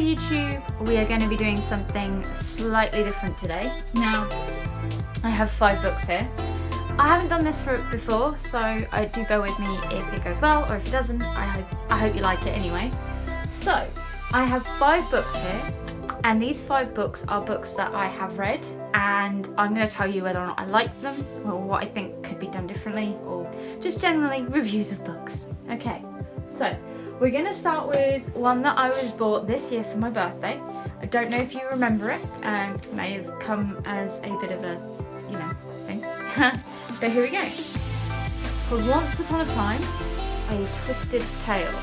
YouTube, we are going to be doing something slightly different today. Now, I have 5 books here. I haven't done this before, so do bear with me if it goes well or if it doesn't. I hope you like it anyway. So, I have 5 books here, and these 5 books are books that I have read, and I'm going to tell you whether or not I like them, or what I think could be done differently, or just generally reviews of books. Okay, so we're going to start with one that I was bought this year for my birthday. I don't know if you remember it, it may have come as a bit of a, thing. But here we go. Called Once Upon a Time, A Twisted Tale.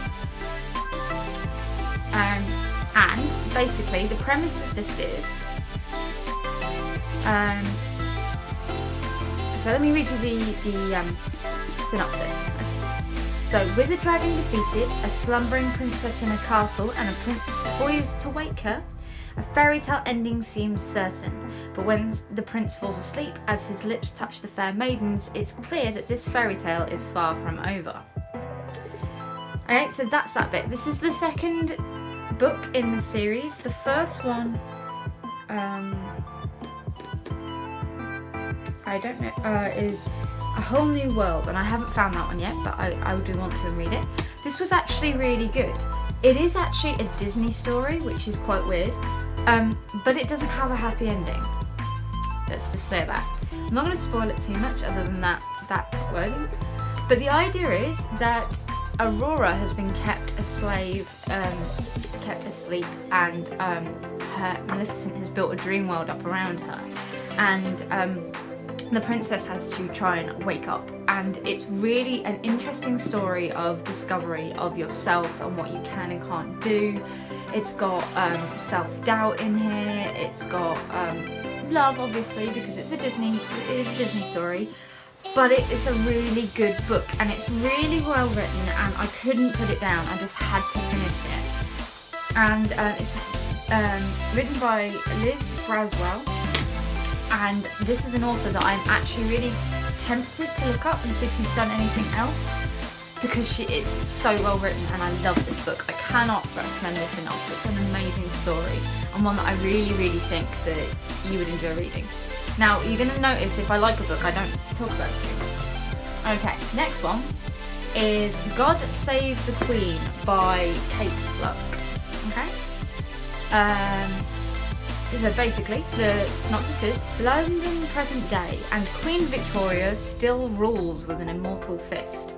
And basically the premise of this is, so let me read you the synopsis. So, with a dragon defeated, a slumbering princess in a castle, and a prince poised to wake her, a fairy tale ending seems certain. But when the prince falls asleep, as his lips touch the fair maidens, it's clear that this fairy tale is far from over. Alright, so that's that bit. This is the second book in the series. The first one, I don't know, is A Whole New World, and I haven't found that one yet, but I do want to read it. This was actually really good. It is actually a Disney story, which is quite weird, but it doesn't have a happy ending. Let's just say that. I'm not going to spoil it too much other than that wording. But the idea is that Aurora has been kept a slave, kept asleep, and her Maleficent has built a dream world up around her. And the princess has to try and wake up, and it's really an interesting story of discovery of yourself and what you can and can't do. It's got self-doubt in here, it's got love, obviously, because it is a Disney story, but it's a really good book, and it's really well written, and I couldn't put it down. I just had to finish it. And it's written by Liz Braswell. And this is an author that I'm actually really tempted to look up and see if she's done anything else, because it's so well written, and I love this book. I cannot recommend this enough. It's an amazing story, and one that I really, really think that you would enjoy reading. Now, you're going to notice if I like a book, I don't talk about it too much. Okay, next one is God Save the Queen by Kate Luck. Okay? So basically, the synopsis is, London present day, and Queen Victoria still rules with an immortal fist.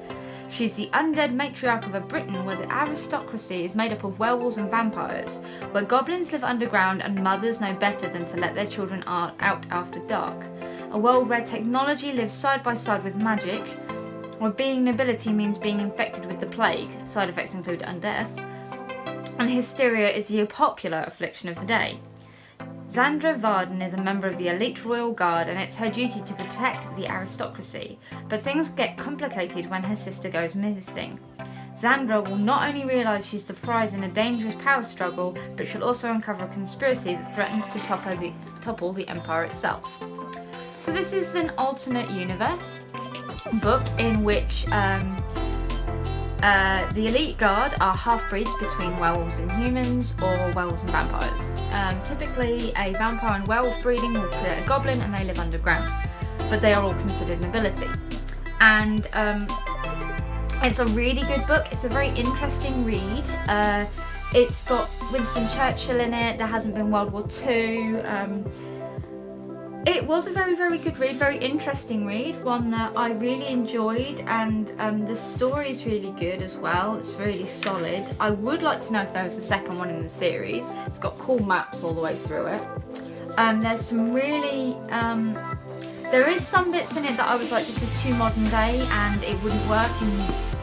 She's the undead matriarch of a Britain where the aristocracy is made up of werewolves and vampires, where goblins live underground and mothers know better than to let their children out after dark. A world where technology lives side by side with magic, where being nobility means being infected with the plague, side effects include undeath, and hysteria is the popular affliction of the day. Xandra Varden is a member of the elite royal guard, and it's her duty to protect the aristocracy. But things get complicated when her sister goes missing. Xandra will not only realise she's the prize in a dangerous power struggle, but she'll also uncover a conspiracy that threatens to topple the empire itself. So this is an alternate universe book in which the elite guard are half-breeds between werewolves and humans, or werewolves and vampires. Typically, a vampire and werewolf breeding will create a goblin, and they live underground, but they are all considered nobility. And it's a really good book. It's a very interesting read. It's got Winston Churchill in it. There hasn't been World War II. It was a very, very good read, very interesting read, one that I really enjoyed, and the story is really good as well. It's really solid. I would like to know if there was a second one in the series. It's got cool maps all the way through it. There's some really, there is some bits in it that I was like, this is too modern day and it wouldn't work in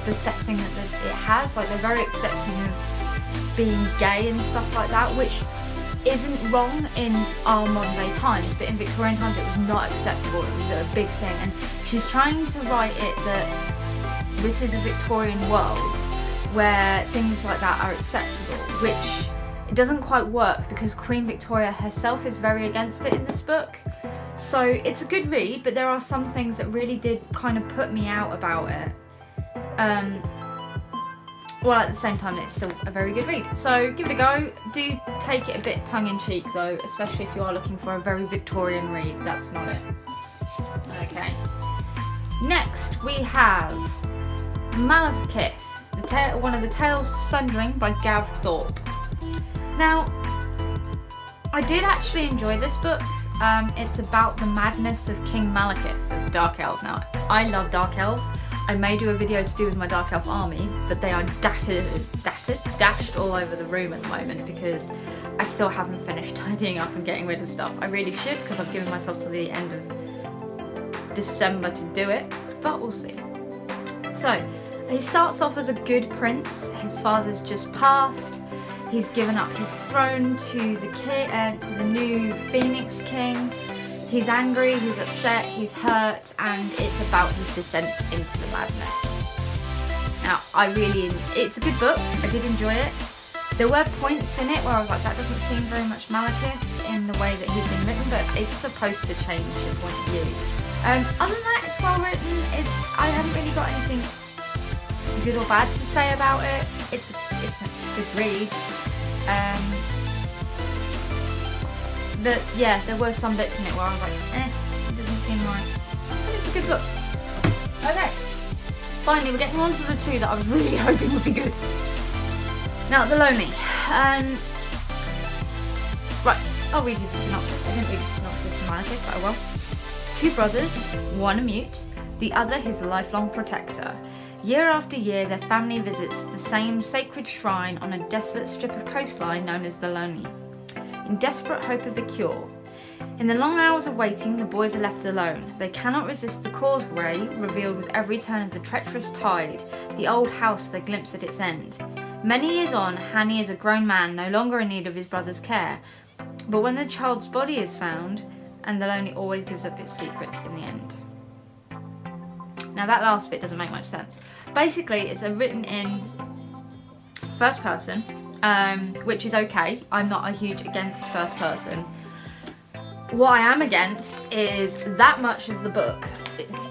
the setting that it has. Like, they're very accepting of being gay and stuff like that, which isn't wrong in our modern day times, but in Victorian times it was not acceptable. It was a big thing, and she's trying to write it that this is a Victorian world where things like that are acceptable, which it doesn't quite work because Queen Victoria herself is very against it in this book. So it's a good read, but there are some things that really did kind of put me out about it. while at the same time it's still a very good read. So give it a go. Do take it a bit tongue-in-cheek though, especially if you are looking for a very Victorian read. That's not it. Okay. Next we have Malicious, one of the Tales of Sundering by Gav Thorpe. Now, I did actually enjoy this book. It's about the madness of King Malicious of the Dark Elves. Now, I love Dark Elves. I may do a video to do with my Dark Elf army, but they are dashed all over the room at the moment because I still haven't finished tidying up and getting rid of stuff. I really should, because I've given myself to the end of December to do it, but we'll see. So, he starts off as a good prince. His father's just passed. He's given up his throne to the new Phoenix King. He's angry, he's upset, he's hurt, and it's about his descent into the madness. Now, it's a good book. I did enjoy it. There were points in it where I was like, that doesn't seem very much Malicious in the way that he's been written, but it's supposed to change your point of view. Other than that, it's well written. I haven't really got anything good or bad to say about it. It's a good read. But yeah, there were some bits in it where I was like, it doesn't seem right. But it's a good book. Okay. Finally, we're getting on to the two that I was really hoping would be good. Now, The Lonely. Right, I'll read you the synopsis. I didn't read the synopsis from Malicious, but I will. Two brothers, one a mute, the other his lifelong protector. Year after year, their family visits the same sacred shrine on a desolate strip of coastline known as The Lonely, in desperate hope of a cure. In the long hours of waiting, the boys are left alone. They cannot resist the causeway revealed with every turn of the treacherous tide, the old house they glimpse at its end. Many years on, Hanny is a grown man, no longer in need of his brother's care. But when the child's body is found, and The Lonely always gives up its secrets in the end. Now that last bit doesn't make much sense. Basically, it's written in first person, which is okay. I'm not a huge against first person. What I am against is that much of the book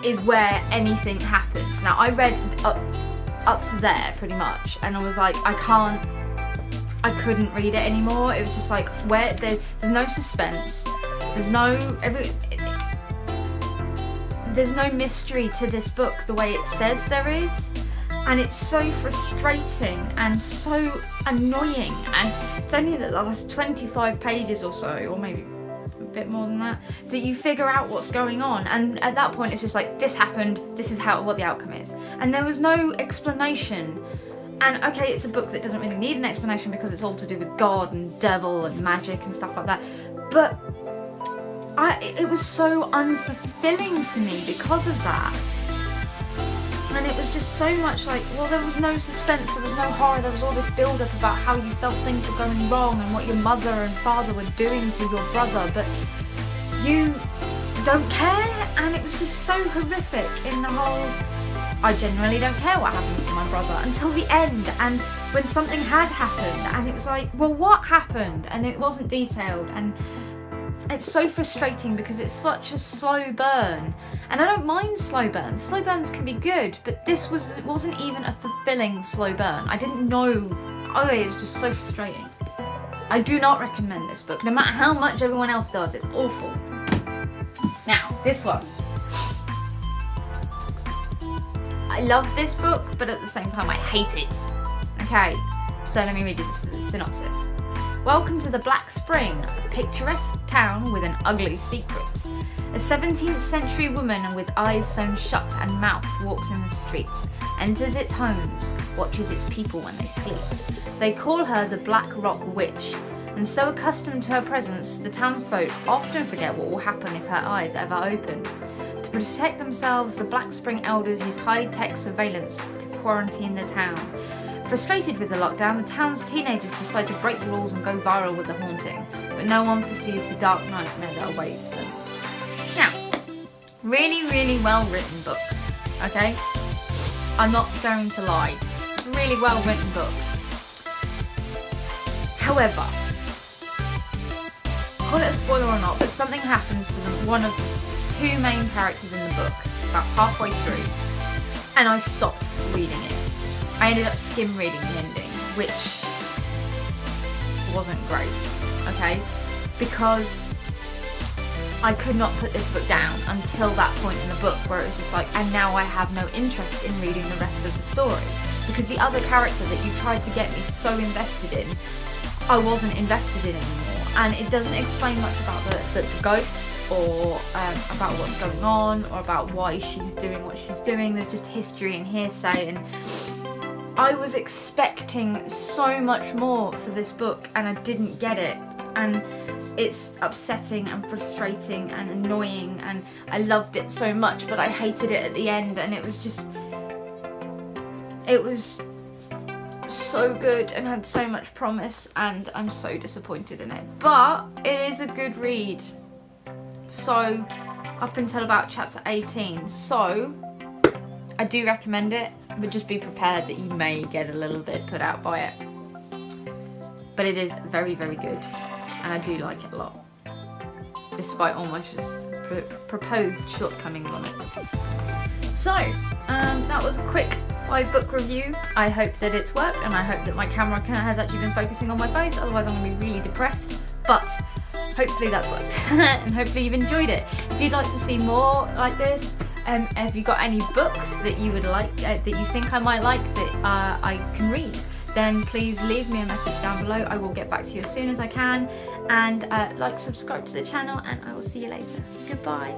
is where anything happens. Now I read up to there pretty much, and I was like, I couldn't read it anymore. It was just like, where there's no suspense, there's no mystery to this book the way it says there is, and it's so frustrating and so annoying, and it's only the last 25 pages or so, or maybe a bit more than that you figure out what's going on, and at that point it's just like, this happened, this is what the outcome is, and there was no explanation. And okay, it's a book that doesn't really need an explanation because it's all to do with God and devil and magic and stuff like that, but it was so unfulfilling to me because of that. And it was just so much like, well, there was no suspense, there was no horror, there was all this build-up about how you felt things were going wrong and what your mother and father were doing to your brother, but you don't care, and it was just so horrific in the whole, I genuinely don't care what happens to my brother until the end, and when something had happened, and it was like, well, what happened? And it wasn't detailed, and it's so frustrating because it's such a slow burn, and I don't mind slow burns. Slow burns can be good, but this wasn't even a fulfilling slow burn. I didn't know. Oh, it was just so frustrating. I do not recommend this book, no matter how much everyone else does. It's awful. Now, this one. I love this book, but at the same time, I hate it. Okay, so let me read you the synopsis. Welcome to the Black Spring, a picturesque town with an ugly secret. A 17th century woman with eyes sewn shut and mouth walks in the streets, enters its homes, watches its people when they sleep. They call her the Black Rock Witch, and so accustomed to her presence, the townsfolk often forget what will happen if her eyes ever open. To protect themselves, the Black Spring elders use high-tech surveillance to quarantine the town. Frustrated with the lockdown, the town's teenagers decide to break the rules and go viral with the haunting, but no one foresees the dark nightmare that awaits them. Now, really, really well written book, okay? I'm not going to lie. It's a really well written book. However, call it a spoiler or not, but something happens to one of the two main characters in the book about halfway through, and I stopped reading it. I ended up skim reading the ending, which wasn't great, okay? Because I could not put this book down until that point in the book where it was just like, and now I have no interest in reading the rest of the story. Because the other character that you tried to get me so invested in, I wasn't invested in anymore. And it doesn't explain much about the ghost, or about what's going on, or about why she's doing what she's doing. There's just history and hearsay, and I was expecting so much more for this book and I didn't get it. And it's upsetting and frustrating and annoying, and I loved it so much but I hated it at the end, and it was so good and had so much promise, and I'm so disappointed in it. But it is a good read, so up until about chapter 18, so I do recommend it, but just be prepared that you may get a little bit put out by it. But it is very, very good, and I do like it a lot, despite all my proposed shortcomings on it. So, that was a quick 5-book review. I hope that it's worked, and I hope that my camera has actually been focusing on my face, otherwise I'm going to be really depressed. But hopefully that's worked, and hopefully you've enjoyed it. If you'd like to see more like this, have you got any books that you would like, that you think I might like, that I can read, then please leave me a message down below. I will get back to you as soon as I can. And subscribe to the channel, and I will see you later. Goodbye.